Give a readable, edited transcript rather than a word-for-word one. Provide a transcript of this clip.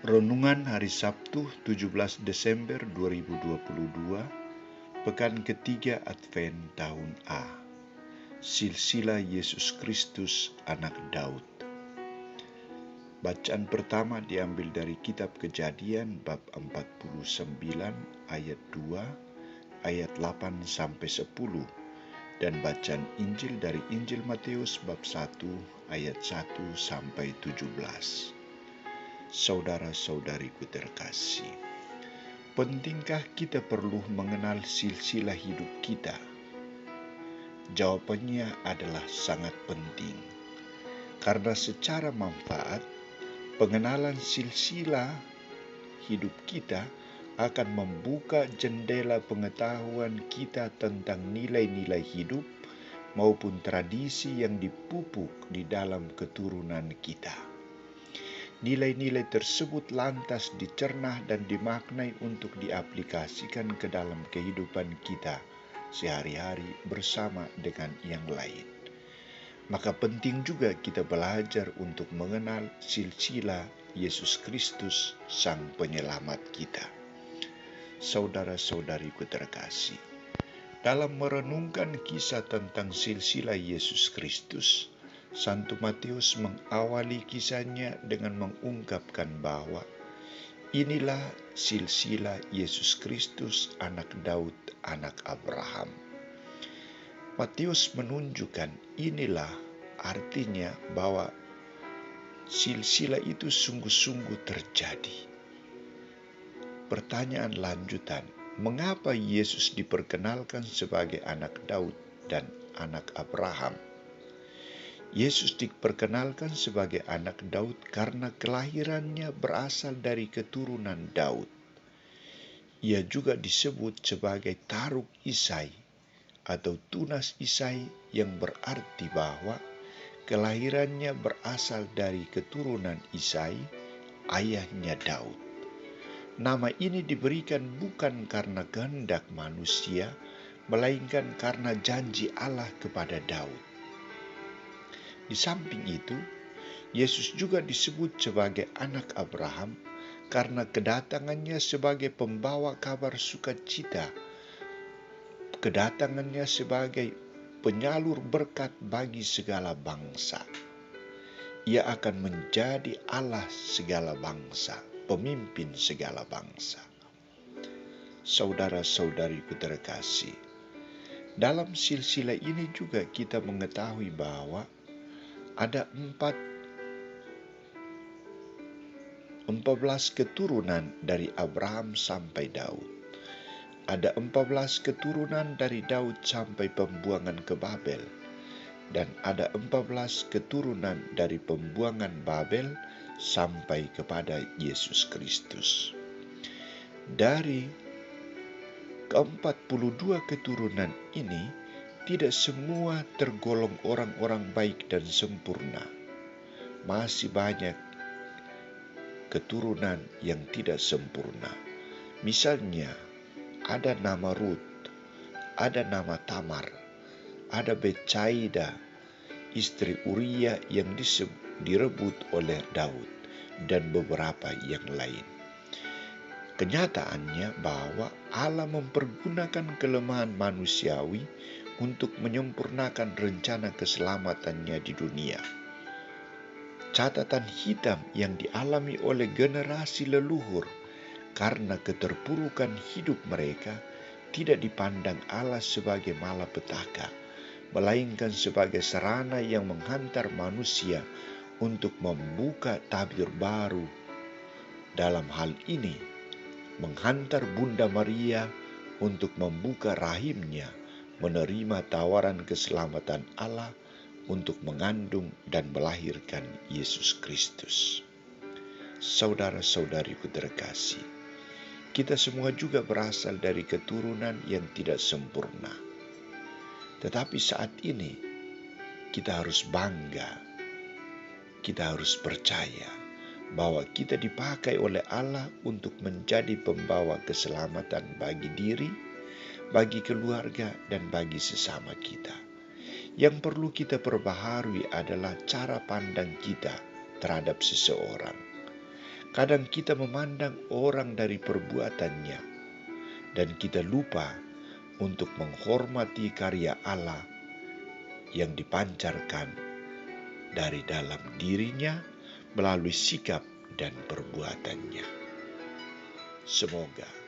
Renungan hari Sabtu 17 Desember 2022, pekan ketiga Advent tahun A. Silsilah Yesus Kristus Anak Daud. Bacaan pertama diambil dari kitab Kejadian bab 49 ayat 2, ayat 8 sampai 10, dan bacaan Injil dari Injil Matius bab 1 ayat 1 sampai 17. Saudara-saudariku terkasih, pentingkah kita perlu mengenal silsilah hidup kita? Jawabannya adalah sangat penting, karena secara manfaat, pengenalan silsilah hidup kita akan membuka jendela pengetahuan kita tentang nilai-nilai hidup maupun tradisi yang dipupuk di dalam keturunan kita. Nilai-nilai tersebut lantas dicerna dan dimaknai untuk diaplikasikan ke dalam kehidupan kita sehari-hari bersama dengan yang lain. Maka penting juga kita belajar untuk mengenal silsilah Yesus Kristus, Sang Penyelamat kita. Saudara-saudariku terkasih, dalam merenungkan kisah tentang silsilah Yesus Kristus, Santo Matius mengawali kisahnya dengan mengungkapkan bahwa inilah silsilah Yesus Kristus, anak Daud, anak Abraham. Matius menunjukkan inilah artinya bahwa silsilah itu sungguh-sungguh terjadi. Pertanyaan lanjutan, mengapa Yesus diperkenalkan sebagai anak Daud dan anak Abraham? Yesus diperkenalkan sebagai anak Daud karena kelahirannya berasal dari keturunan Daud. Ia juga disebut sebagai Taruk Isai atau tunas Isai, yang berarti bahwa kelahirannya berasal dari keturunan Isai, ayahnya Daud. Nama ini diberikan bukan karena kehendak manusia, melainkan karena janji Allah kepada Daud. Di samping itu, Yesus juga disebut sebagai anak Abraham karena kedatangannya sebagai pembawa kabar sukacita, kedatangannya sebagai penyalur berkat bagi segala bangsa. Ia akan menjadi Allah segala bangsa, pemimpin segala bangsa. Saudara-saudariku terkasih, dalam silsilah ini juga kita mengetahui bahwa ada 14 keturunan dari Abraham sampai Daud. Ada 14 keturunan dari Daud sampai pembuangan ke Babel. Dan ada 14 keturunan dari pembuangan Babel sampai kepada Yesus Kristus. Dari ke-42 keturunan ini, tidak semua tergolong orang-orang baik dan sempurna. Masih banyak keturunan yang tidak sempurna. Misalnya, ada nama Rut, ada nama Tamar, ada Betsaida, istri Uria yang direbut oleh Daud, dan beberapa yang lain. Kenyataannya bahwa Allah mempergunakan kelemahan manusiawi untuk menyempurnakan rencana keselamatannya di dunia. Catatan hitam yang dialami oleh generasi leluhur karena keterpurukan hidup mereka tidak dipandang Allah sebagai malapetaka, melainkan sebagai sarana yang menghantar manusia untuk membuka tabir baru. Dalam hal ini, menghantar Bunda Maria untuk membuka rahimnya, menerima tawaran keselamatan Allah untuk mengandung dan melahirkan Yesus Kristus. Saudara-saudariku terkasih, kita semua juga berasal dari keturunan yang tidak sempurna. Tetapi saat ini kita harus bangga, kita harus percaya bahwa kita dipakai oleh Allah untuk menjadi pembawa keselamatan bagi diri, bagi keluarga, dan bagi sesama kita. Yang perlu kita perbaharui adalah cara pandang kita terhadap seseorang. Kadang kita memandang orang dari perbuatannya, dan kita lupa untuk menghormati karya Allah yang dipancarkan dari dalam dirinya melalui sikap dan perbuatannya. Semoga